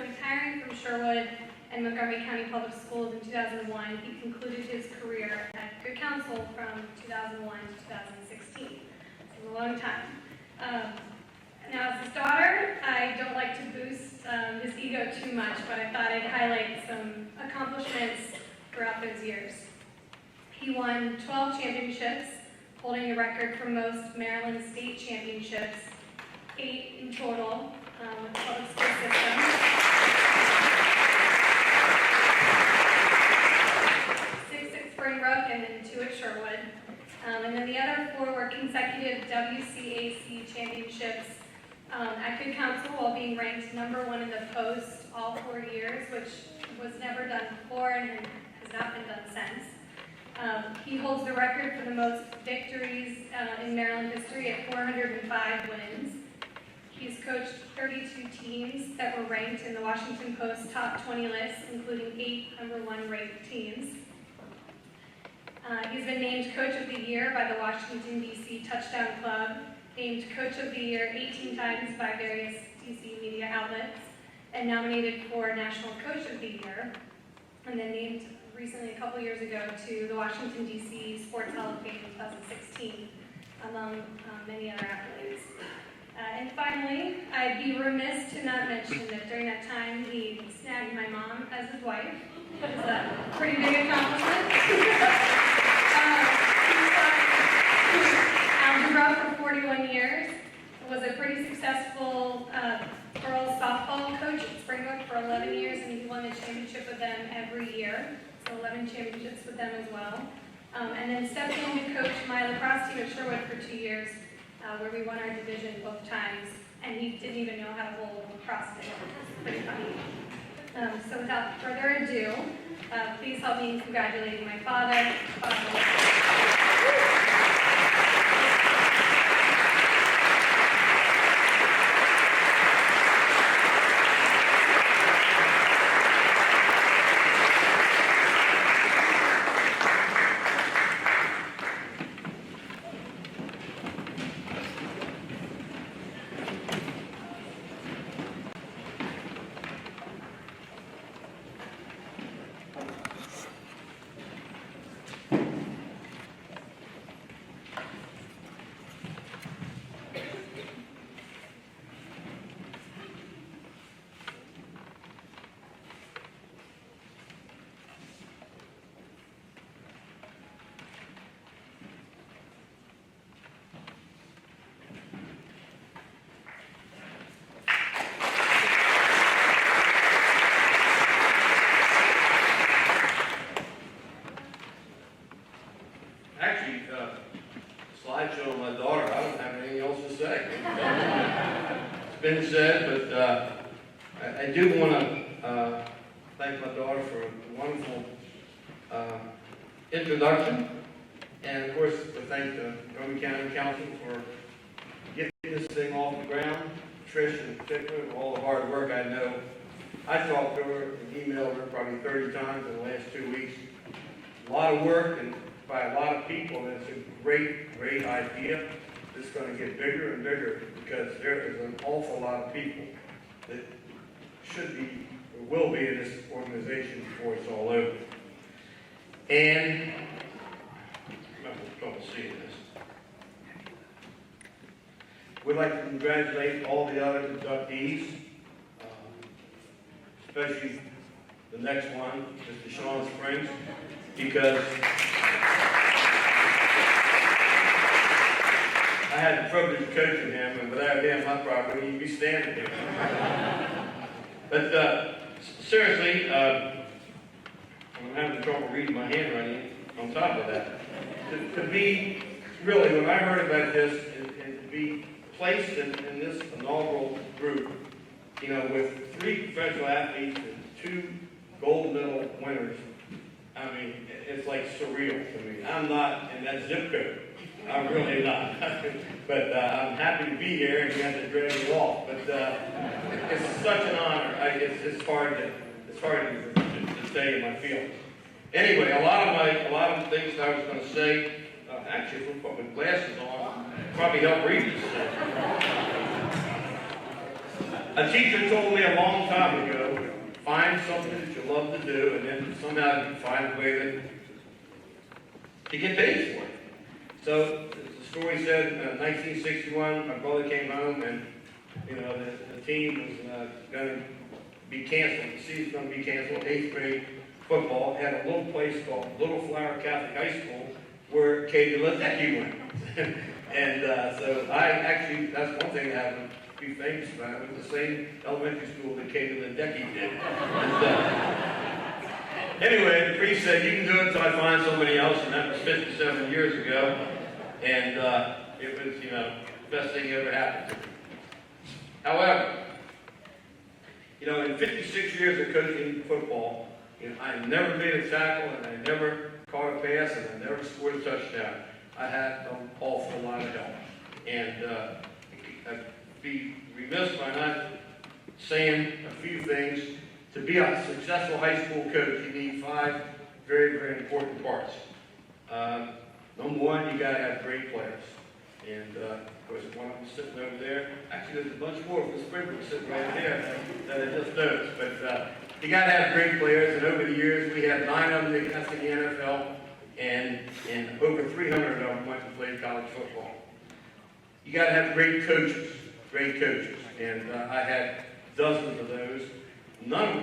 retiring from Sherwood and Montgomery County Public Schools in 2001, he concluded his career at Good Counsel from 2001 to 2016. It was a long time. Now, as his daughter, I don't like to boost his ego too much, but I thought I'd highlight some accomplishments throughout those years. He won 12 championships, holding a record for most Maryland state championships, 8 in total with the public school system. 6 at Springbrook and then 2 at Sherwood. And then the other 4 were consecutive WCAC championships at Good Counsel, while being ranked #1 in the Post all 4 years, which was never done before and has not been done since. He holds the record for the most victories in Maryland history at 405 wins. He's coached 32 teams that were ranked in the Washington Post top 20 list, including 8 #1 ranked teams. He's been named Coach of the Year by the Washington, D.C. Touchdown Club, named Coach of the Year 18 times by various D.C. media outlets, and nominated for National Coach of the Year, and then named recently, a couple years ago, to the Washington, D.C. Sports Hall of Fame in 2016, among many other accolades. And finally, I'd be remiss to not mention that during that time, he snagged my mom as his wife. It was a pretty big accomplishment. Algebra for 41 years. Was a pretty successful girls softball coach at Springbrook for 11 years, and he won the championship with them every year. So 11 championships with them as well. And then stepped in to coach my lacrosse team at Sherwood for 2 years, where we won our division both times, and he didn't even know how to hold a lacrosse stick. It was pretty funny. So without further ado, please help me in congratulating my father. Slideshow of my daughter, I don't have anything else to say. It's been said, but I do want to thank my daughter for a wonderful introduction, and of course to thank the Montgomery County Council for getting this thing off the ground. Trish in particular, all the hard work. I know I talked to her and emailed her probably 30 times in the last 2 weeks. A lot of work and by a lot of people, and it's a great, great idea. It's going to get bigger and bigger because there is an awful lot of people that should be or will be in this organization before it's all over. And I'm having trouble seeing this. We'd like to congratulate all the other inductees, especially the next one, Mr. Sean Springs, because I had the privilege of coaching him, and without him, I probably wouldn't even be standing here. But seriously, I'm having trouble reading my handwriting on top of that. To be, really, when I heard about this, and to be placed in this inaugural group, you know, with 3 professional athletes and 2 gold medal winners, I mean, it's like surreal to me. I'm not in that zip code. I'm really not. But I'm happy to be here, and you have to drag me off. But it's such an honor. It's hard to say in my feelings. Anyway, a lot of the things I was going to say, actually, if I put my glasses on, probably help read this. A teacher told me a long time ago, find something that you love to do, and then somehow you find a way to get paid for it. So, as the story said, in 1961, my brother came home, and the team was going to be canceled. The season was going to be canceled. 8th grade football had a little place called Little Flower Catholic High School where Katie Ledecky went. And so that's one thing I have to be famous about. I went to the same elementary school that Katie Ledecky did. Anyway, the priest said, you can do it until I find somebody else, and that was 57 years ago. And it was, the best thing that ever happened to me. However, in 56 years of coaching football, I never made a tackle, and I never caught a pass, and I never scored a touchdown. I had an awful lot of help. And I'd be remiss by not saying a few things. To be a successful high school coach, you need 5 very, very important parts. Number one, you got to have great players. And of course, one of them sitting over there. Actually, there's a bunch more of the sprinklers sitting right there that I just noticed. But you got to have great players. And over the years, we had 9 of them that got to the NFL, and over 300 of them went to play college football. You got to have great coaches. And I had dozens of those. Not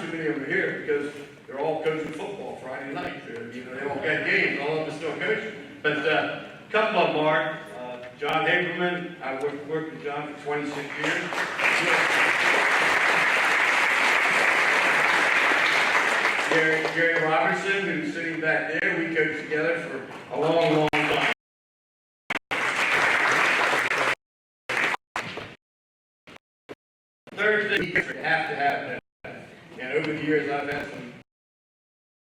too many over here because they're all coaching football Friday night. They all got games. All of them are still coaching. But a couple of them are. John Haberman, I worked with John for 26 years. Gary Robertson, who's sitting back there, we coached together for a long, long time. Thursday, you have to have that. And over the years, I've had some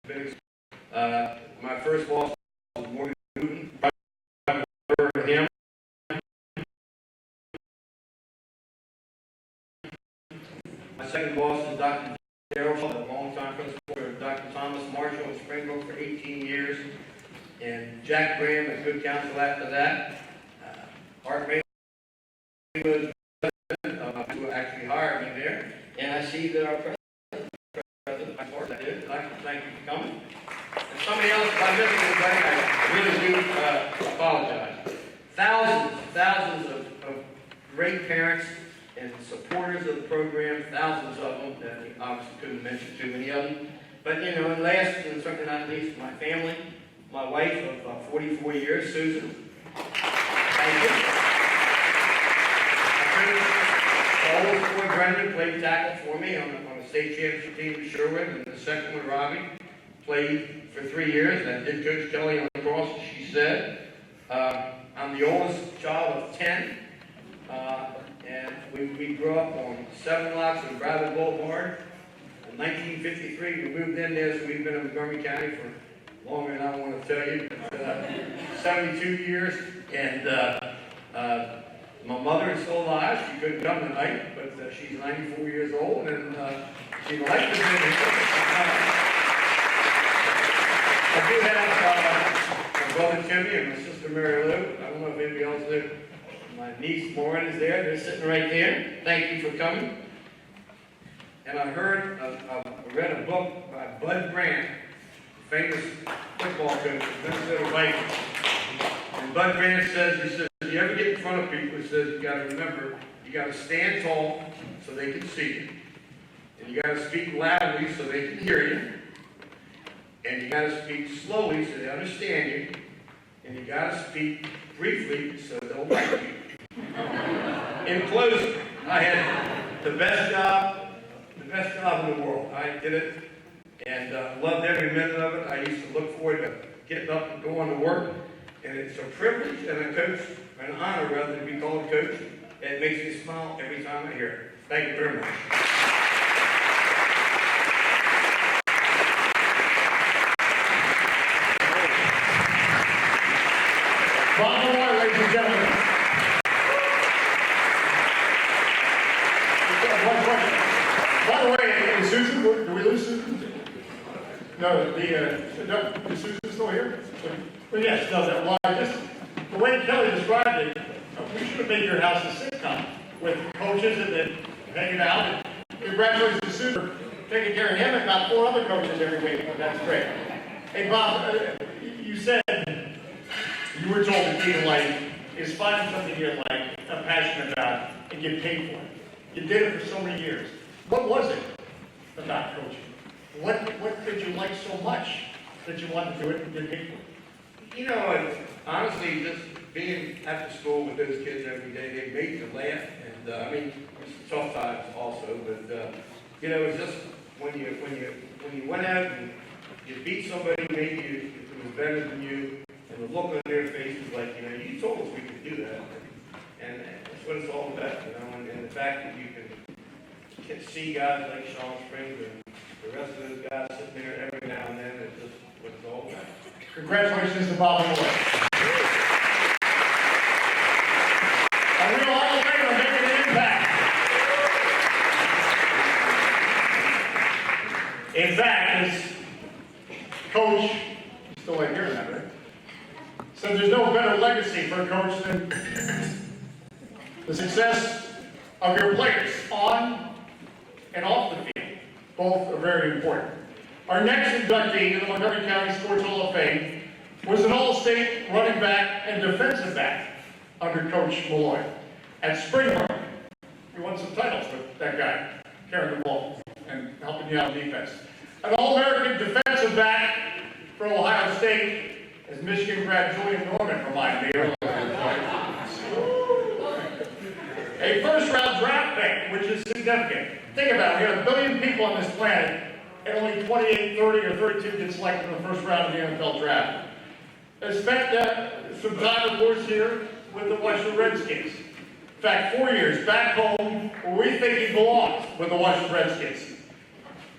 big. My first boss was Morgan Newton. I worked with him. My second boss is Dr. Darrell, a long-time principal, Dr. Thomas Marshall in Springbrook for 18 years, and Jack Graham as good counsel after that. Art May was who actually hired me there, and I see that our president, my board, I did. I'd like to thank you for coming. And somebody else, if I missed anybody, I really do apologize. Thousands of great parents and supporters of the program, thousands of them, that we obviously couldn't mention too many of them. But, and last, and certainly not least, my family, my wife of 44 years, Susan. Thank you. All 4 Brendan played tackle for me on a state championship team in Sherwood, and the second one, Robbie, played for 3 years. I did coach Kelly on the cross, as she said. I'm the oldest child of 10. And we grew up on 7 lots of Bradley Boulevard. In 1953, we moved in there, so we've been in Montgomery County for longer than I want to tell you. 72 years, and my mother is still alive. She couldn't come tonight, but she's 94 years old, and she'd like to be here. I do have my brother Timmy and my sister Mary Lou. I don't know if anybody else did. My niece Maureen is there. They're sitting right there. Thank you for coming. And I read a book by Bud Grant, famous football coach of Minnesota Vikings. And Bud Grant says, you ever get in front of people, he says, you got to remember, you got to stand tall so they can see you. And you got to speak loudly so they can hear you. And you got to speak slowly so they understand you. And you got to speak briefly so they'll like you. In closing, I had the best job in the world. I did it and loved every minute of it. I used to look forward to getting up and going to work. And it's a privilege and a coach, an honor rather to be called coach. It makes me smile every time I hear it. Thank you very much. Bottom line, ladies and gentlemen. One question. By the way, is Susan, do we lose Susan? No, is Susan still here? Well, yes, no, well, the way Kelly described it, we should have made your house a sitcom with coaches and then hanging out. And congratulations to Susan for taking care of him and about 4 other coaches every week. That's great. Hey, Bob, you said you were told the key to life is finding something you like, are passionate about, and get paid for it. You did it for so many years. What was it about coaching? What did you like so much that you wanted to do it and get paid for it? You know, and honestly, just being at the school with those kids every day, they made you laugh, and I mean, it's tough times also, but you know, it's just when you went out and you beat somebody, maybe it was better than you, and the look on their face was like, you know, you told us we could do that, and that's what it's all about, you know, and the fact that you can see guys like Sean Springs and the rest of those guys sitting there every now and then, it's just what it's all about. Congratulations to Bob and Lloyd. A real Hall of Famer making an impact. In fact, his coach, still like hearing that, right? Said there's no better legacy for a coach than the success of your players on and off the field. Both are very important. Our next inductee in the Montgomery County Sports Hall of Fame was an All-State running back and defensive back under Coach Malloy at Springbrook. He won some titles with that guy, carrying the ball and helping you out on defense. An All-American defensive back for Ohio State, as Michigan grad Julian Norman reminded me earlier. A first-round draft pick, which is significant. Think about it, we have 1 billion people on this planet, and only 28, 30, or 32 get selected in the first round of the NFL draft. I spent some time, of course, here with the Washington Redskins. In fact, 4 years back home, where we think he belongs with the Washington Redskins.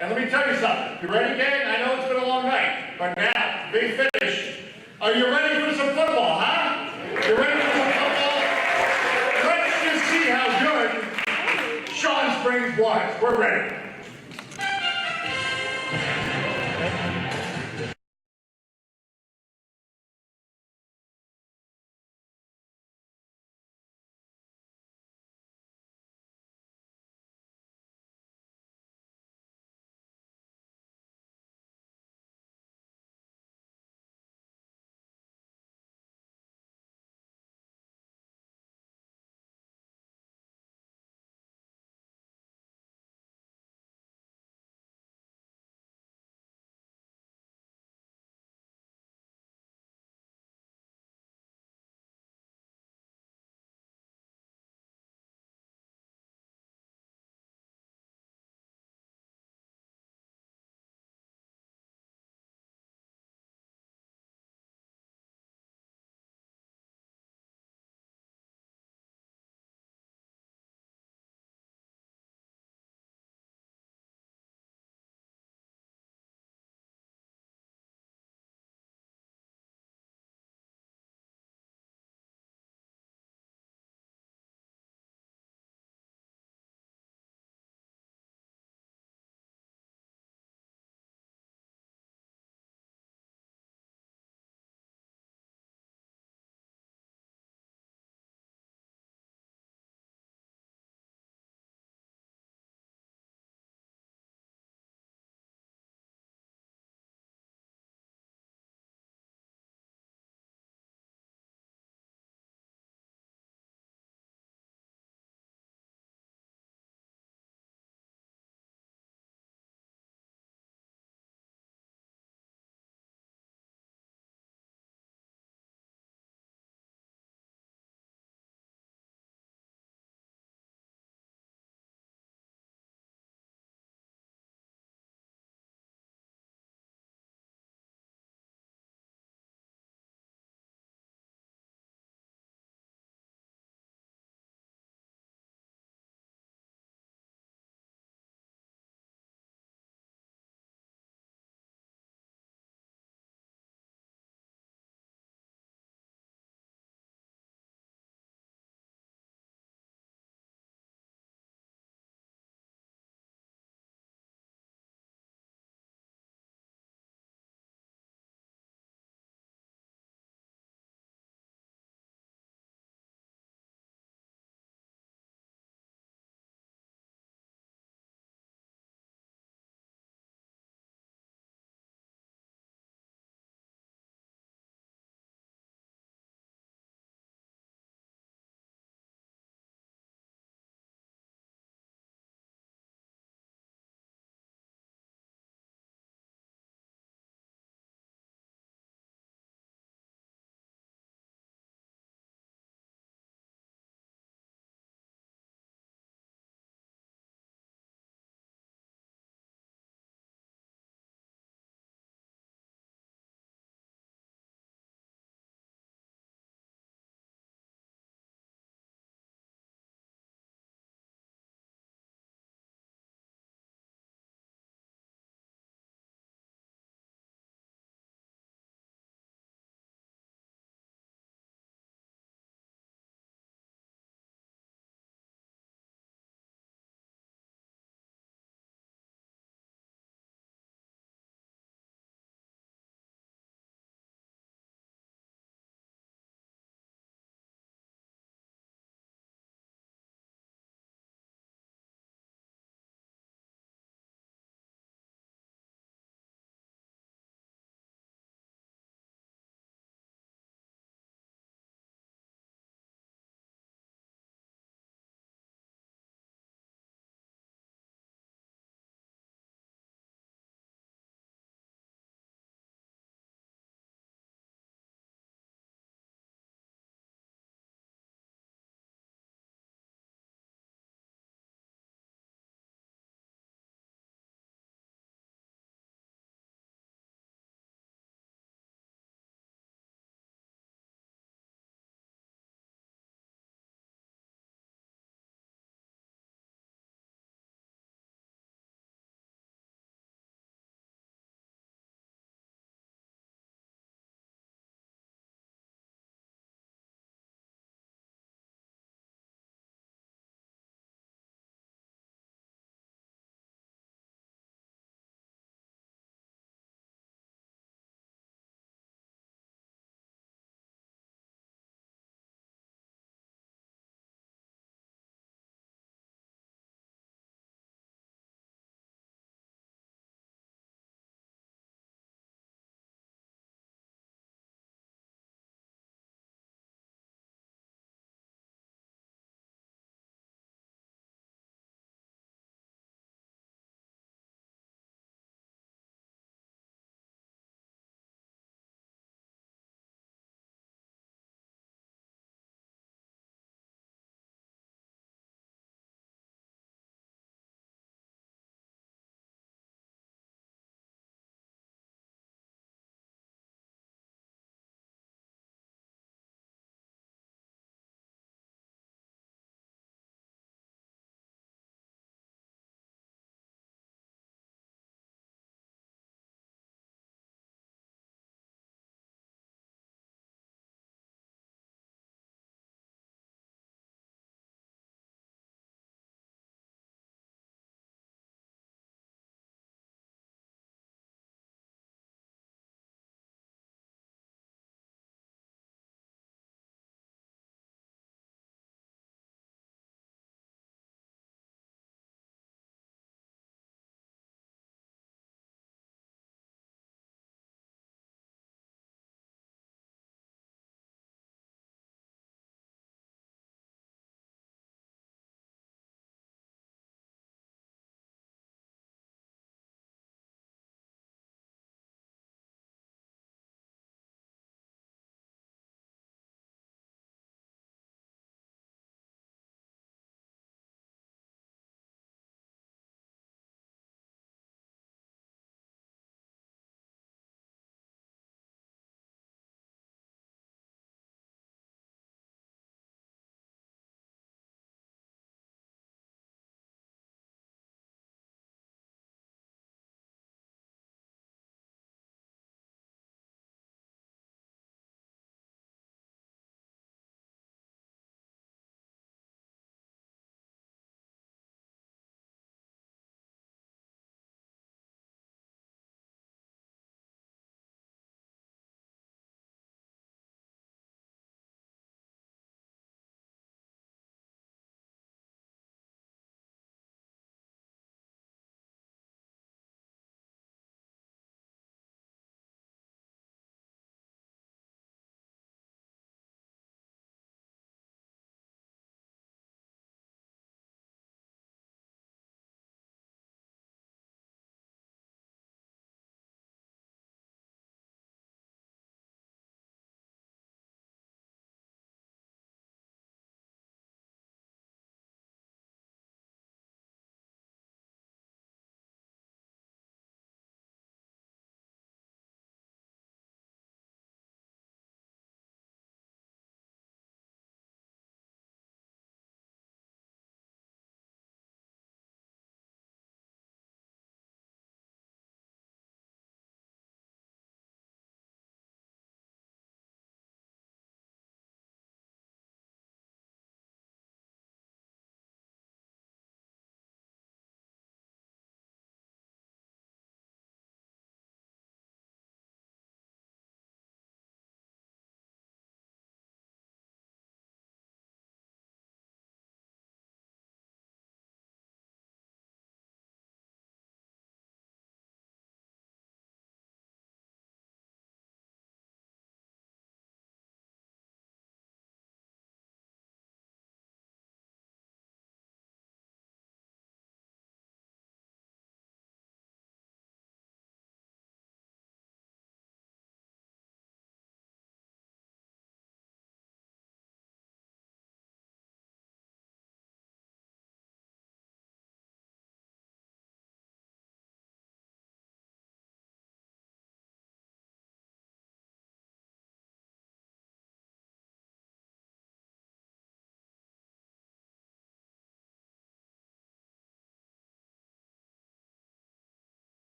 And let me tell you something. You ready, gang? I know it's been a long night, but now, big finish. Are you ready for some football, huh? You ready for some football? Let's just see how good Sean Springs was. We're ready.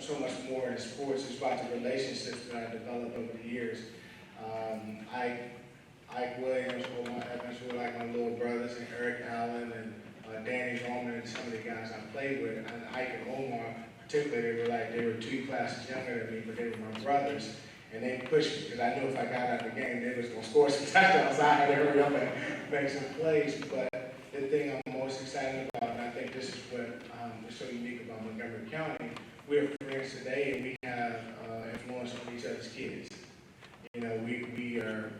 so much more in sports. It's about the relationships that I developed over the years. Ike Williams, Omar Evans, who were like my little brothers, and Eric Allen, and Danny Roman, and some of the guys I played with. And Ike and Omar, particularly, they were 2 classes younger than me, but they were my brothers. And they pushed me because I knew if I got out of the game, they was going to score some touchdowns. I had to hurry up and make some plays. But the thing I'm most excited about, and I think this is what is so unique about Montgomery County, we're friends today, and we have influence on each other's kids. You know, we are,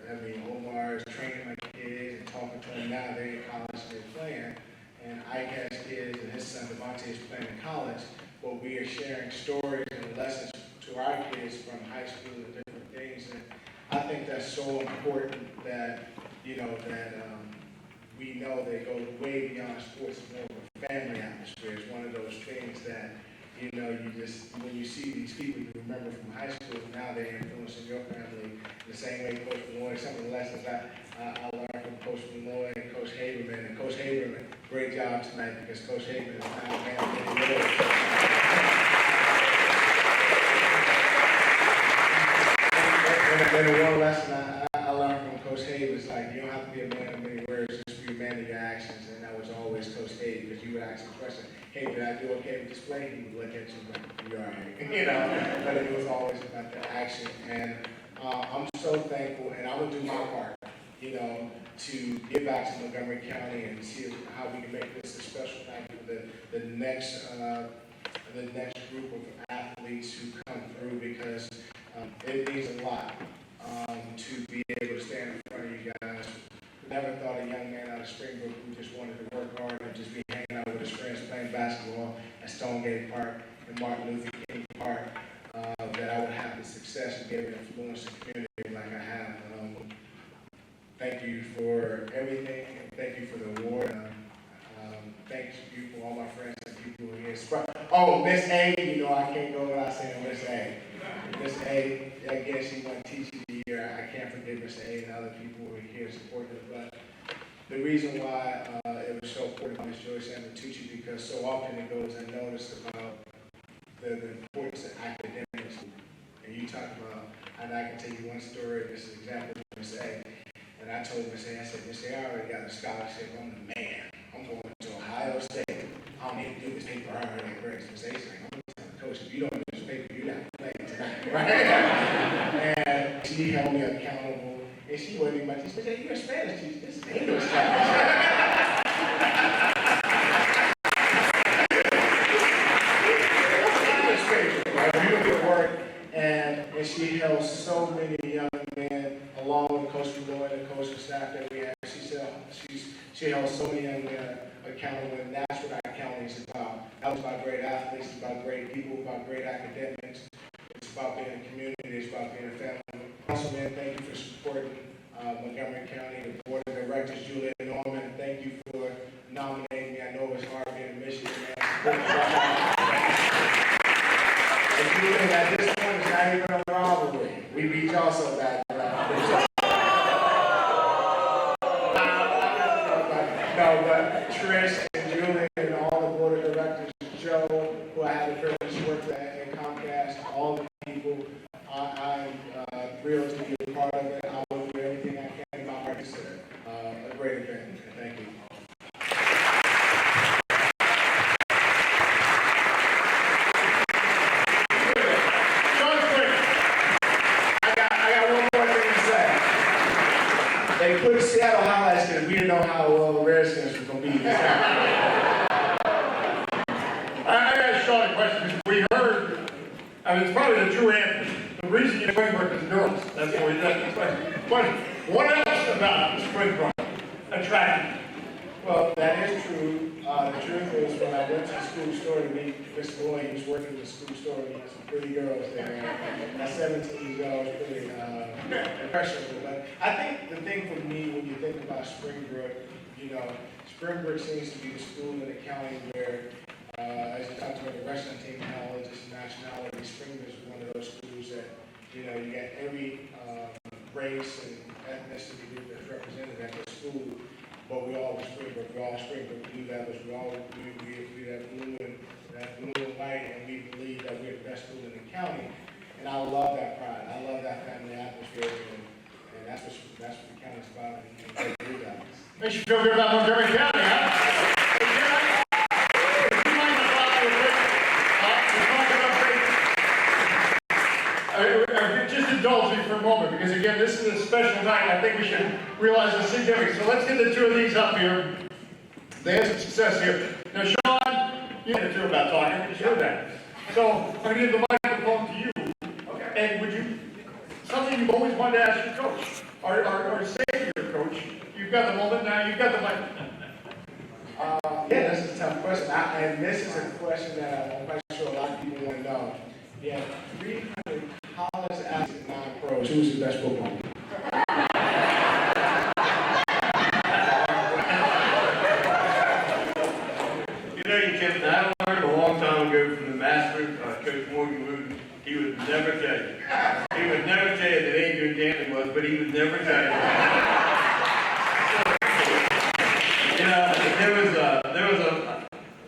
Omar is training my kids and talking to them now. They're in college and they're playing. And Ike has kids, and his son Devontae is playing in college. But we are sharing stories and lessons to our kids from high school and different things. And I think that's so important that, we know that it goes way beyond sports. It's more of a family atmosphere. It's one of those things that, you just, when you see these people you remember from high school, now they're influencing your family the same way Coach Malloy. Some of the lessons I learned from Coach Malloy and Coach Haberman. And Coach Haberman, great job tonight, because Coach Haberman is now a man of many words. And the one lesson I learned from Coach Haberman is like, you don't have to be a man of many words, just be a man of your actions. And that was always Coach Haberman, because you would ask a question, hey, did I do okay with this play? He would look at you like, you're all right. But it was always about the action. And I'm so thankful, and I'm going to do my part, to get back to Montgomery County and see how we can make this a special night for the next group of athletes who come through, because it means a lot to be able to stand in front of you guys. Never thought a young man out of Springbrook who just wanted to work hard and just be hanging out with his friends playing basketball at Stonegate Park and Martin Luther King Park, that I would have the success to be able to influence the community like I have. Thank you for everything, and thank you for the award. Thank you for all my friends and people who are here. Oh, Miss A, I can't go without saying Miss A. Miss A, again, she won Teacher of the Year. I can't forget Miss A and other people who are here supporting her. But the reason why it was so important to Miss Joyce and Tucci, because so often it goes unnoticed about the importance of academics. And you talk about, and I can tell you one story, this is an example of Miss A. And I told Miss A, I said, Miss A, I already got a scholarship. I'm the man. I'm going to Ohio State. I don't need to do this paper. I already got grades. Miss A's like, I'm going to tell the coach, if you don't do this paper, you're not playing tonight, right? And she held me accountable. And she wasn't even my teacher. She said, you're a Spanish teacher. This is English class. And she held so many young men, along with Coach Malloy and the coaching staff that we had. She held so many young men accountable, and that's what our county is about. That was about great athletes, it's about great people, about great academics. It's about being a community, it's about being a family. Councilman, thank you for supporting Montgomery County, the Board of Directors, Julia Norman, thank you for nominating me. I know it's hard being a Michigan man. And at this point, it's not even a rivalry. We beat y'all so bad. No, but Trish and Julie and all the board of directors, Joe, who I had the privilege to work at Comcast, all the people, I'm thrilled to be a part of it. I will do everything I can in my heart to serve. A great event. Thank you. They put Seattle highlights because we didn't know how well the Redskins were going to be this time. I got a short question, because we heard, it's probably the true answer. The reason you Springbrook is girls. That's why we asked the question. But what else about Springbrook attracted you? Well, that is true. The truth is, when I went to the school store to meet Mr. Boyd, he was working in the school store, and he had some pretty girls there. At 17 years old, it was pretty impressionable. But I think the thing for me, when you think about Springbrook, Springbrook seems to be the school in the county where, as you talked about the wrestling team, how it's just nationality. Springbrook is one of those schools that, you got every race and ethnicity group that's represented at the school. But we all Springbrook, we do that, we have blue and white, and we believe that we're the best school County, and I love that pride. I love that family atmosphere, and that's what the county's about, and you guys. Makes you feel good about Montgomery County, huh? Just indulge me for a moment, because again, this is a special night. I think we should realize the significance. So let's get the two of these up here. They had some success here. Now, Sean, you know the two about talking. You heard that. So I'm going to give the microphone to you. Okay. And would you, something you've always wanted to ask your coach, or say to your coach, you've got the moment now, you've got the microphone. Yeah, this is a tough question. And this is a question that I'm quite sure a lot of people want to know. Yeah, 300 college athletes, non-pros. Who's the best football player? You know, you can, I learned a long time ago from the master, Coach Montgomery. He would never tell you. He would never tell you that Adrian Dantley was, but he would never tell you. You know,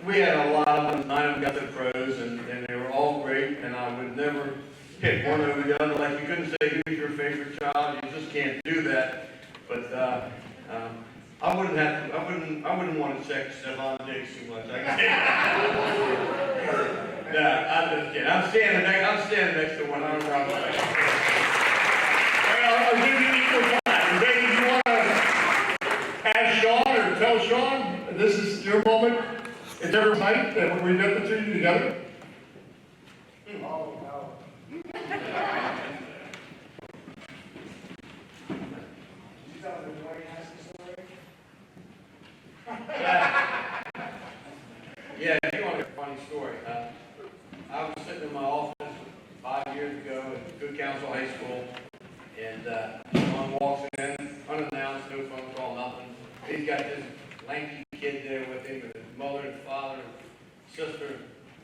we had a lot of them, 9 of them got the pros, and they were all great, and I would never pick one over the other. Like, you couldn't say who's your favorite child, you just can't do that. But I wouldn't want to check Stefan Diggs too much. I can No, I'm just kidding. I'm standing next to one. I'm probably. I'll give you equal time. Maybe you want to ask Sean or tell Sean, this is your moment. It's every night that we get the two together. Oh, no. Did you tell the Dwayne Haskins story? Yeah, if you want a funny story. I was sitting in my office 5 years ago at Good Counsel High School, and someone walks in, unannounced, no phone call, nothing. He's got this lanky kid there with him, with his mother and father and sister.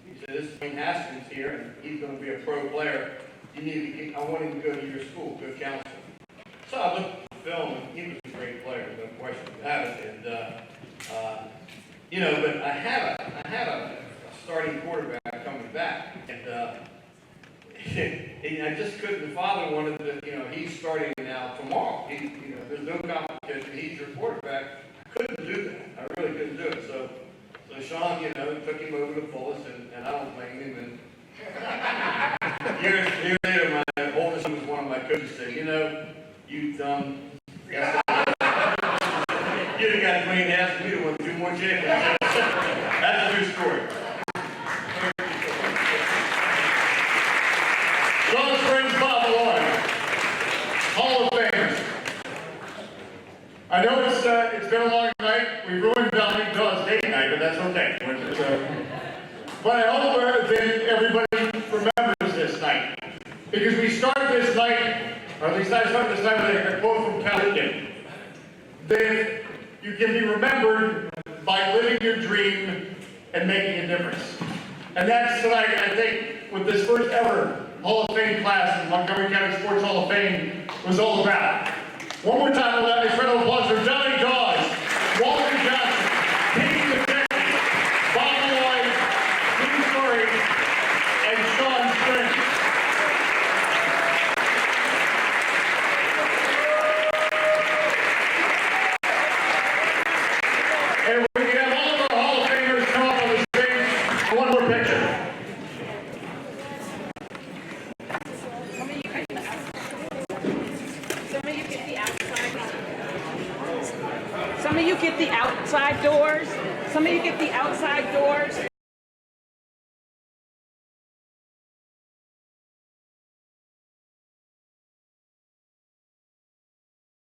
He said, "This is Dwayne Haskins here, and he's going to be a pro player. You need to get, I want him to go to your school, Good Counsel." So I looked at the film, and he was a great player, no question about it. And you know, but I had a starting quarterback coming back, and I just couldn't. The father wanted to, you know, he's starting now tomorrow. There's no competition. He's your quarterback. I couldn't do that. I really couldn't do it. So Sean, you know, took him over to Fullis, and I don't blame him. And years later, my oldest son was one of my coaches said, "You know, you dumb." You'd have got Dwayne Haskins. We'd have won 2 more championships. That's a true story. Sean Springs, Bob Malloy, Hall of Famers. I know it's been a long night. We ruined Valley Dog's date night, but that's okay. But I hope that everybody remembers this night, because we started this night, or at least I started this night with a quote from Cal Ripken, that you can be remembered by living your dream and making a difference. And that's tonight, I think, what this first ever Hall of Fame class in Montgomery County Sports Hall of Fame was all about. One more time, we'll have a round of applause for Johnny Dawes, Walter Johnson, Pete McKenzie, Bob Malloy, Steve Story, and Sean Springs. And we can have all of our Hall of Famers come up on the stage for one more picture. Some of you get the outside doors. Some of you get the outside doors.